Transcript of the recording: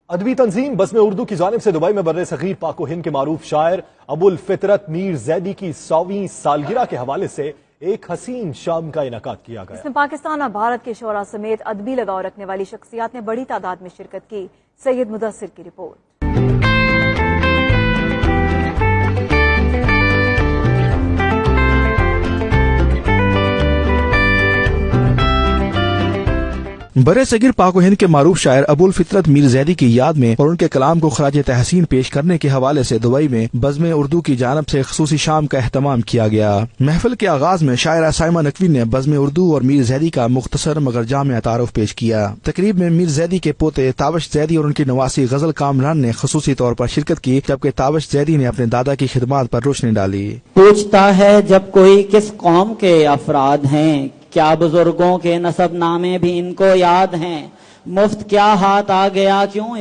ادبی تنظیم بزم اردو کی جانب سے دبئی میں بر صغیر پاک و ہند کے معروف شاعر ابو الفطرت میر زیدی کی 100ویں سالگرہ کے حوالے سے ایک حسین شام کا انعقاد کیا گیا، اس میں پاکستان اور بھارت کے شعراء سمیت ادبی لگاؤ رکھنے والی شخصیات نے بڑی تعداد میں شرکت کی۔ سید مدثر کی رپورٹ۔ برے صغیر پاک و ہند کے معروف شاعر ابو الفطرت میر زیدی کی یاد میں اور ان کے کلام کو خراج تحسین پیش کرنے کے حوالے سے دبئی میں بزم اردو کی جانب سے خصوصی شام کا اہتمام کیا گیا۔ محفل کے آغاز میں شاعرہ سائمہ نقوی نے بزم اردو اور میر زیدی کا مختصر مگر جامع تعارف پیش کیا۔ تقریب میں میر زیدی کے پوتے تابش زیدی اور ان کی نواسی غزل کامران نے خصوصی طور پر شرکت کی، جبکہ تابش زیدی نے اپنے دادا کی خدمات پر روشنی ڈالی۔ پوچھتا ہے جب کوئی کس قوم کے افراد ہیں، کیا بزرگوں کے نسب نامے بھی ان کو یاد ہیں، مفت کیا ہاتھ آ گیا کیوں